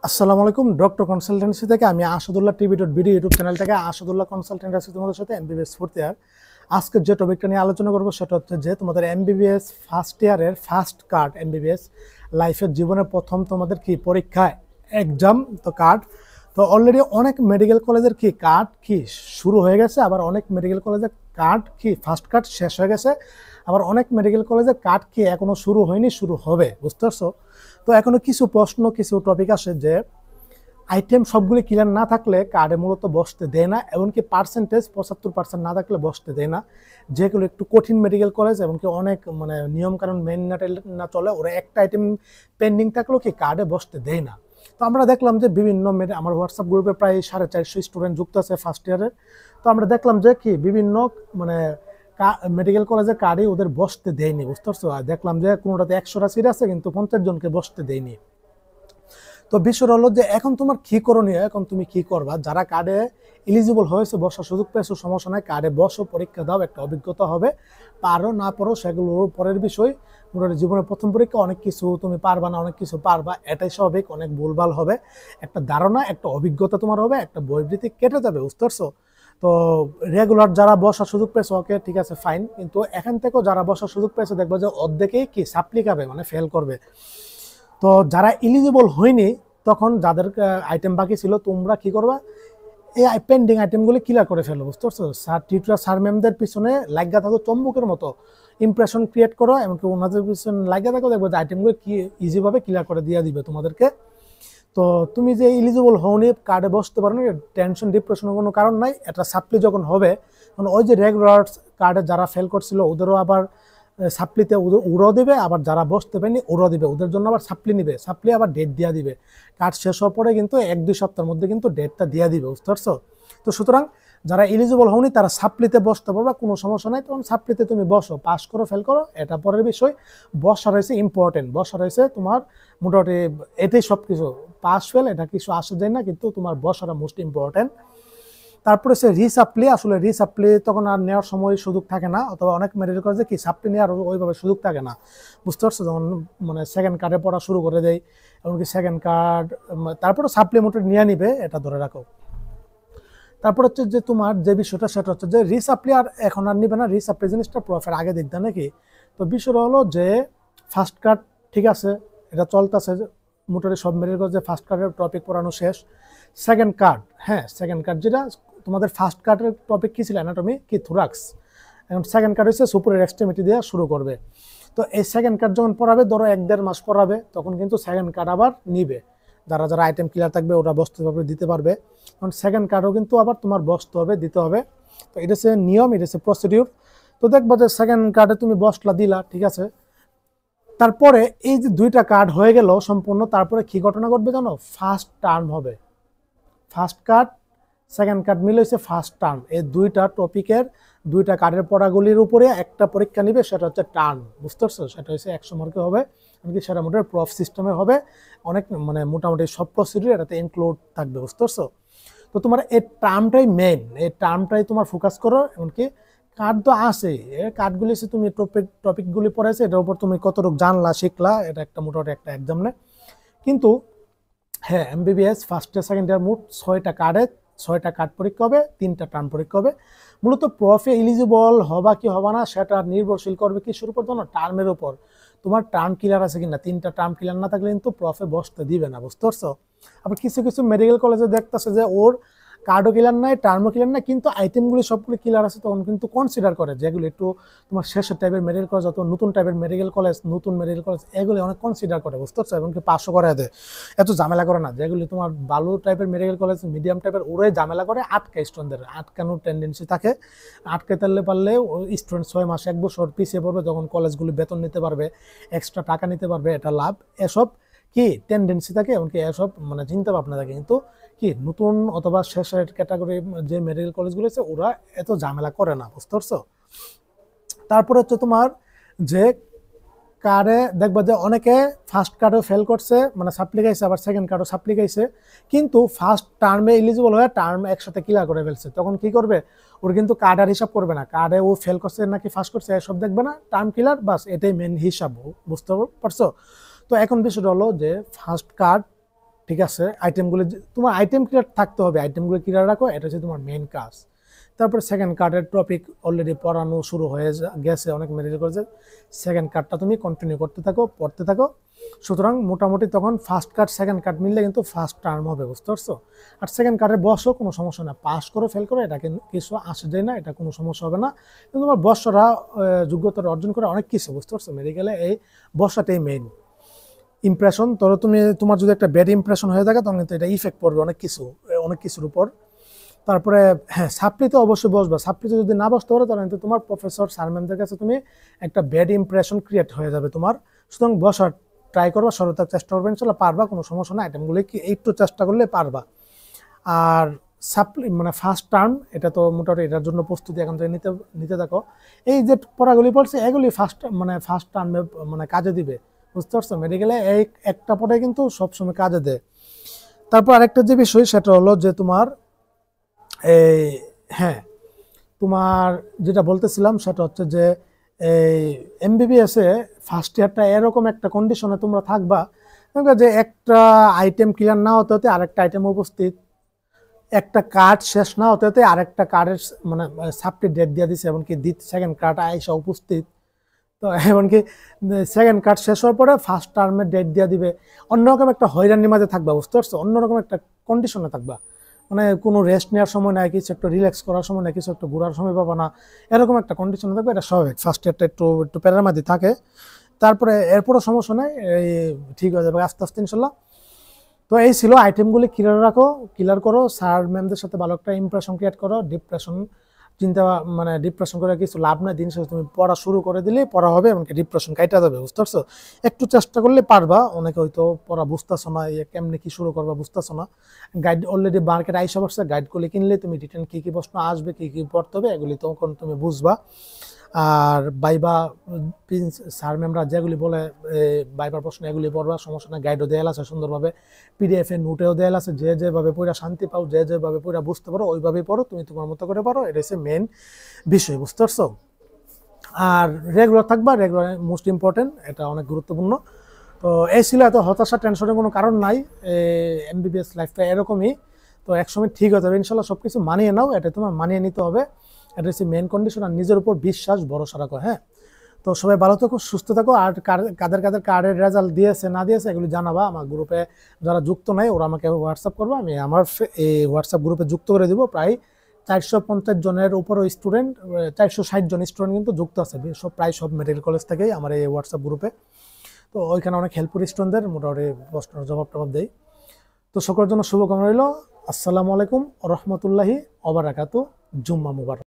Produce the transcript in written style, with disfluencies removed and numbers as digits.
আসসালামু আলাইকুম। Doctor consultancy থেকে আমি আসাদুল্লাহ টিভি.ভিডিও ইউটিউব চ্যানেল থেকে আসাদুল্লাহ কনসালটেন্ট আছি তোমাদের সাথে এমবিবিএস ফোর্থ ইয়ার। আজকে যে টপিকটা নিয়ে আলোচনা করবো সেটা হচ্ছে যে তোমাদের এমবিবিএস ফার্স্ট ইয়ারের ফার্স্ট কার্ড এমবিবিএস লাইফের জীবনের প্রথম তোমাদের কি পরীক্ষা এক্সাম তো কার্ড। তো অলরেডি অনেক মেডিকেল কলেজের কি কার্ড কি শুরু হয়ে গেছে, আবার অনেক মেডিকেল কলেজের কার্ড কি ফার্স্ট কার্ড শেষ হয়ে গেছে, আবার অনেক মেডিকেল কলেজের কার্ড কি এখনো শুরু হয়নি, শুরু হবে, বুঝতে পারছো? তো এখনো কিছু প্রশ্ন কিছু টপিক আসে যে আইটেম সবগুলি ক্লিয়ার না থাকলে কার্ডে মূলত বসতে দেয় না, এমনকি পার্সেন্টেজ 75% না থাকলে বসতে দেয় না। যেগুলো একটু কঠিন মেডিকেল কলেজ এমনকি অনেক নিয়মকানুন মেন না চলে, ওরা একটা আইটেম পেন্ডিং থাকলেও কি কার্ডে বসতে দেয় না। তো আমরা দেখলাম যে বিভিন্ন আমার হোয়াটসঅ্যাপ গ্রুপে প্রায় 450 স্টুডেন্ট যুক্ত আছে ফার্স্ট ইয়ারের। তো আমরা দেখলাম যে কি বিভিন্ন মানে মেডিকেল কলেজের কার্ডে ওদের বসতে দেয়নি, বুঝতে পারছো? আর দেখলাম যে কোনোটাতে 100টা সিট আছে কিন্তু 50 জনকে বসতে দেয়নি। তো বিষয় হলো যে এখন তোমার কি করণীয়, এখন তুমি কি করবা? যারা কার্ডে এলিজিবল হয়েছে, বসার সুযোগ পেয়েছো, সমস্যা নাই, কার্ডে বসো, পরীক্ষা দাও, একটা অভিজ্ঞতা হবে। পারো না পারো সেগুলোর পরের বিষয়। মোটামুটি জীবনের প্রথম পরীক্ষা, অনেক কিছু তুমি পারবা না, অনেক কিছু পারবা, এটাই স্বাভাবিক। অনেক ভুলভাল হবে, একটা ধারণা একটা অভিজ্ঞতা তোমার হবে, একটা বইবৃত্তি কেটে যাবে, বুঝতে পারছো? তো রেগুলার যারা বসার সুযোগ পেয়েছে ওকে ঠিক আছে, ফাইন। কিন্তু এখান থেকেও যারা বসার সুযোগ পেয়েছে দেখবো যে অর্ধেকেই কি সাপ্লি খাবে, মানে ফেল করবে। তো যারা এলিজিবল হয়নি, তখন যাদের আইটেম বাকি ছিল, তোমরা কি করবা? এই পেন্ডিং আইটেমগুলি ক্লিয়ার করে ফেলো, বুঝতে পারছো? স্যার টিচার স্যার ম্যামদের পিছনে লাগা থাকো, চম্বুকের মতো ইমপ্রেশন ক্রিয়েট করো, এমনকি ওনাদের পিছনে লাগা থাকো, দেখবো যে আইটেমগুলো কি ইজিভাবে ক্লিয়ার করে দিয়ে দিবে তোমাদেরকে। তো তুমি যে এলিজিবল হওনি, কার্ডে বসতে পারো না, টেনশন ডিপ্রেশনের কোনো কারণ নাই। এটা সাপ্লি যখন হবে, তখন ওই যে রেগুলার কার্ডে যারা ফেল করছিল ওদেরও আবার সাপ্লিতে উড়ো দিবে, আবার যারা বসতে পারেনি উড়ো দিবে, ওদের জন্য আবার সাপ্লি নিবে, সাপ্লি আবার ডেট দিয়ে দিবে। কার্ড শেষ হওয়ার পরে কিন্তু 1-2 সপ্তাহের মধ্যে কিন্তু ডেটটা দিয়ে দিবে, বুঝতে পারছো? তো সুতরাং যারা এলিজিবল হওনি তারা সাপ্লিতে বসতে পারবে, কোনো সমস্যা নাই। তখন সাপ্লিতে তুমি বসো, পাস করো ফেল করো এটা পরের বিষয়। বসা রয়েছে ইম্পর্টেন্ট, বসা রয়েছে তোমার মোটামুটি এটাই সব কিছু। পাস ফেল এটা কিছু আসে যায় না, কিন্তু তোমার বসাটা মোস্ট ইম্পর্টেন্ট। তারপরে সে রিসাপ্লি, আসলে রিসাপ্লি তখন আর নেওয়ার সময় সুযোগ থাকে না, অথবা অনেক মেডিকেল কলেজে কি সাপ্লি নেওয়ার ওইভাবে সুযোগ থাকে না, বুঝতে পারছো? যখন সেকেন্ড কার্ডে পড়া শুরু করে দেয়, এমনকি সেকেন্ড কার্ড তারপরে সাপ্লিমেন্টারি নিয়ে নিবে, এটা ধরে রাখো। তারপর হচ্ছে যে তোমার যে বিষয়টা সেটা হচ্ছে যে রিসাপ্লি আর এখন আর নিবে না, রিসাপ্লি জিনিসটা প্রফের আগে দেখতে নাকি। তো বিষয়টা হলো যে ফার্স্ট কার্ড ঠিক আছে, এটা চলতেছে মোটামুটি সব মেডিকেল কলেজে ফার্স্ট কার্ডের টপিক পড়ানো শেষ। সেকেন্ড কার্ড, হ্যাঁ সেকেন্ড কার্ড যেটা তোমাদের ফার্স্ট কার্ডের টপিক কী ছিল, অ্যানাটমি কি থোরাক্স, এখন সেকেন্ড কার্ড হচ্ছে সুপারিয়র এক্সট্রিমিটি দিয়ে শুরু করবে। তো এই সেকেন্ড কার্ড যখন পড়াবে, ধরো 1-1.5 মাস পড়াবে, তখন কিন্তু সেকেন্ড কার্ড আবার নিবে। যারা যারা আইটেম ক্লিয়ার থাকবে ওরা বসতে পারবে, দিতে পারবে। কারণ সেকেন্ড কার্ডও কিন্তু আবার তোমার বসতে হবে, দিতে হবে। তো এটা হচ্ছে নিয়ম, এটা হচ্ছে প্রসিডিউর। তো দেখবো যে সেকেন্ড কার্ডে তুমি বসলা, দিলা, ঠিক আছে। তারপরে এই যে 2টা কার্ড হয়ে গেল সম্পূর্ণ, তারপরে কি ঘটনা ঘটবে জানো? ফার্স্ট টার্ম হবে। ফার্স্ট কার্ড সেকেন্ড কার্ড মিলে হচ্ছে ফার্স্ট টার্ম। এই 2টা টপিকের 2টা কার্ডের পড়াগুলির উপরে একটা পরীক্ষা নিবে, সেটা হচ্ছে টার্ম, বুঝতে পারছো? সেটা হচ্ছে 100 মার্কের হবে, এমনকি সেটা মোটামুটি প্রফ সিস্টেমের হবে। অনেক মোটামুটি সব প্রসিডিউর এটাতে ইনক্লুড থাকবে, বুঝতে পারছো? তো তোমার এই টার্মটাই মেইন, এই টার্মটাই তোমার ফোকাস করো। এমনকি কার্ড তো আসে, কার্ডগুলি এসে তুমি টপিকগুলি পড়েছে, এটার উপর তুমি কতটুকু জানলা শিখলা, এটা একটা মোটামুটি একটা এক্সাম নেয়। কিন্তু হ্যাঁ, MBBS first year second year মোট 6টা কার্ডে 6টা কার্ড পরীক্ষা হবে, 3টা টার্ম পরীক্ষা হবে। মূলত প্রফে এলিজিবল হবা কি হবা না সেটা নির্ভরশীল করবে কিসের উপর? জানো? টার্মের উপর। তোমার টার্ম ক্লিয়ার আছে কিনা, 3টা টার্ম ক্লিয়ার না থাকলে কিন্তু প্রফে বসতে দিবে না, বুঝতে পারছো? আবার কিছু কিছু মেডিকেল কলেজে দেখতেছে যে ওর কার্ডও ক্লিয়ার নাই, টার্মও ক্লিয়ার নাই, কিন্তু আইটেমগুলি সবগুলো ক্লিয়ার আছে, তখন কিন্তু কনসিডার করে যেগুলো একটু তোমার শেষের টাইপের মেডিকেল কলেজ, অত নতুন টাইপের মেডিকেল কলেজ, নতুন মেডিকেল কলেজ, এগুলি অনেক কনসিডার করে, বুঝতে পারছো? এমনকি পাসও করে দেয়, এত ঝামেলা করে না। যেগুলি তোমার ভালো টাইপের মেডিকেল কলেজ, মিডিয়াম টাইপের, ওরাই ঝামেলা করে, আটকায় স্টুডেন্টদের, আটকানোর টেন্ডেন্সি থাকে। আটকাতে পারলে স্টুডেন্ট 6 মাস 1 বছর পিছিয়ে পড়বে, যখন কলেজগুলি বেতন নিতে পারবে, এক্সট্রা টাকা নিতে পারবে, এটা লাভ। এসব কি টেন্ডেন্সি থাকে, এমনকি এসব চিন্তা ভাবনা থাকে। কিন্তু কি নতুন অথবা শেষের ক্যাটাগরি যে মেডিকেল কলেজগুলো আছে ওরা এত ঝামেলা করে না, বুঝতে পারছো? তারপরে হচ্ছে তোমার যে কার্ডে দেখবা যে অনেকে ফার্স্ট কার্ডও ফেল করছে, সাপ্লি গাইছে, আবার সেকেন্ড কার্ডও সাপ্লি গাইছে, কিন্তু ফার্স্ট টার্মে এলিজিবল হয়ে টার্ম একসাথে ক্লিয়ার করে ফেলছে। তখন কি করবে? ওর কিন্তু কার্ড আর হিসাব করবে না, কার্ডে ও ফেল করছে নাকি ফার্স্ট করছে এসব দেখবে না, টার্ম ক্লিয়ার, বাস এটাই মেন হিসাব, বুঝতে পারছো? তো এখন বিষয়টা হলো যে ফার্স্ট কার্ড ঠিক আছে, আইটেমগুলো তোমার আইটেম ক্লিয়ার থাকতে হবে, আইটেমগুলো ক্লিয়ার রাখো, এটা হচ্ছে তোমার মেইন কাজ। তারপরে সেকেন্ড কার্ডের টপিক অলরেডি পড়ানো শুরু হয়ে গেছে, অনেক মেরিট করেছে, সেকেন্ড কার্ডটা তুমি কন্টিনিউ করতে থাকো, পড়তে থাকো। সুতরাং মোটামুটি তখন ফার্স্ট কার্ড সেকেন্ড কার্ড মিললে কিন্তু ফার্স্ট টার্ম হবে, বুঝতে পারছো? আর সেকেন্ড কার্ডে বসো, কোনো সমস্যা না, পাস করো ফেল করো এটা কিছু আসে যায় না, এটা কোনো সমস্যা হবে না। কিন্তু তোমার বর্ষরা যোগ্যতা অর্জন করে অনেক কিছু, বুঝতে পারছো? মেডিকেলে এই বর্ষাটাই মেইন ইমপ্রেশন। ধরো তোমার যদি একটা ব্যাড ইমপ্রেশন হয়ে থাকে তখন কিন্তু এটা ইফেক্ট পড়বে অনেক কিছুর উপর। তারপরে হ্যাঁ, সাপ্লিতে অবশ্যই বসবা, সাপ্লিতে যদি না বসতে পারো তাহলে কিন্তু তোমার প্রফেসর স্যার ম্যামদের কাছে তুমি একটা ব্যাড ইমপ্রেশন ক্রিয়েট হয়ে যাবে তোমার। সুতরাং বসার ট্রাই করবা, সর্বদা চেষ্টা করবে, ইনশাল্লাহ পারবা, কোনো সমস্যা না, আইটেমগুলো কি একটু চেষ্টা করলে পারবা। আর মানে ফার্স্ট টার্ম এটা তো মোটামুটি এটার জন্য প্রস্তুতি এখন থেকে নিতে থাকো। এই যে পড়াগুলি পড়ছে এগুলি ফার্স্ট টার্মে মানে কাজে দিবে, বুঝতে পারছো? মেডিকেলে এই একটা পড়ে কিন্তু সবসময় কাজে দেয়। তারপর আরেকটা যে বিষয় সেটা হলো যে তোমার এই হ্যাঁ, তোমার যেটা বলতেছিলাম সেটা হচ্ছে যে এই এমবিবিএস এ ফার্স্ট ইয়ারটা এরকম একটা কন্ডিশনে তোমরা থাকবা যে একটা আইটেম ক্লিয়ার না হতে হতে আরেকটা আইটেম উপস্থিত, একটা কার্ড শেষ না হতে হতে আরেকটা কার্ডের মানে সাবটি ডেট দিয়ে দিচ্ছে, এমনকি সেকেন্ড কার্ড আইসা উপস্থিত। তো এমনকি সেকেন্ড কার্ড শেষ হওয়ার পরে ফার্স্ট টার্মের ডেট দিয়ে দিবে। অন্যরকম একটা হয়রানির মাঝে থাকবা, বুঝতে পারছো? অন্যরকম একটা কন্ডিশনে থাকবা, মানে কোনো রেস্ট নেওয়ার সময় নাই, কিছু একটু রিল্যাক্স করার সময় নাই, কিছু একটু ঘোরার সময় পাবা না, এরকম একটা কন্ডিশনে থাকবে। এটা স্বাভাবিক, ফার্স্ট ইয়ারটা একটু একটু প্যারার মধ্যে থাকে। তারপরে এরপরও সমস্যা নাই, এই ঠিক হয়ে যাবে আস্তে আস্তে ইনশাল্লাহ। তো এই ছিল, আইটেমগুলি ক্লিয়ার রাখো, ক্লিয়ার করো, স্যার ম্যামদের সাথে ভালো একটা ইমপ্রেশন ক্রিয়েট করো। ডিপ্রেশন করে কিছু লাভ নাই, দিন শেষে তুমি পড়া শুরু করে দিলে পড়া হবে, এমনকি ডিপ্রেশন কাইটা যাবে, বুঝতে পারছো? একটু চেষ্টা করলে পারবা। অনেকে হয়তো পড়া বুঝতেছো না, কেমনে কি শুরু করবা বুঝতেছো না, গাইড অলরেডি মার্কেট আইসা পড়ছে, গাইডগুলি কিনলে তুমি রিটার্ন কি কি প্রশ্ন আসবে, কি কি পড়তে হবে এগুলি তখন তুমি বুঝবা। আর বাইবা স্যার ম্যামরা যেগুলি বলে বাইবার প্রশ্ন এগুলি পড়বা, সমস্যা না, গাইডও দেয়াল আছে সুন্দরভাবে, পিডিএফ এ নোটেও দেয়াল আছে, যে যেভাবে পড়া শান্তি পাও, যে যেভাবে পড়া বুঝতে পারো ওইভাবেই পড়ো, তুমি তোমার মতো করে পারো, এটা হচ্ছে মেন বিষয়, বুঝতে পারছো? আর রেগুলার থাকবা, রেগুলার মোস্ট ইম্পর্টেন্ট, এটা অনেক গুরুত্বপূর্ণ। তো এই ছিল, এত হতাশা টেনশনের কোনো কারণ নাই, এমবিবিএস লাইফটা এরকমই। তো একসময় ঠিক হয়ে যাবে ইনশাল্লাহ, সবকিছু মানিয়ে নাও, এটা তোমার মানিয়ে নিতে হবে, এটা হচ্ছে মেন কন্ডিশন। আর নিজের উপর বিশ্বাস ভরসা রাখো, হ্যাঁ? তো সবাই ভালো থাকো, সুস্থ থাকো। আর কাদের কাদের কার্ডের রেজাল্ট দিয়েছে না দিয়েছে এগুলি জানাবা। আমার গ্রুপে যারা যুক্ত নাই ওরা আমাকে হোয়াটসঅ্যাপ করবো, আমি আমার এই হোয়াটসঅ্যাপ গ্রুপে যুক্ত করে দিব। প্রায় 450 জনের উপরও স্টুডেন্ট, 460 জন স্টুডেন্ট কিন্তু যুক্ত আছে, প্রায় সব মেডিকেল কলেজ থেকেই আমার এই হোয়াটসঅ্যাপ গ্রুপে। তো ওইখানে অনেক হেল্পফুল স্টুডেন্টদের মোটামুটি প্রশ্নের জবাব দেয়। তো সকলের জন্য শুভকামনা রইল। আসসালামু আলাইকুম রহমতুল্লাহি ওয়া বারাকাতুহু। জুম্মা মুবারক।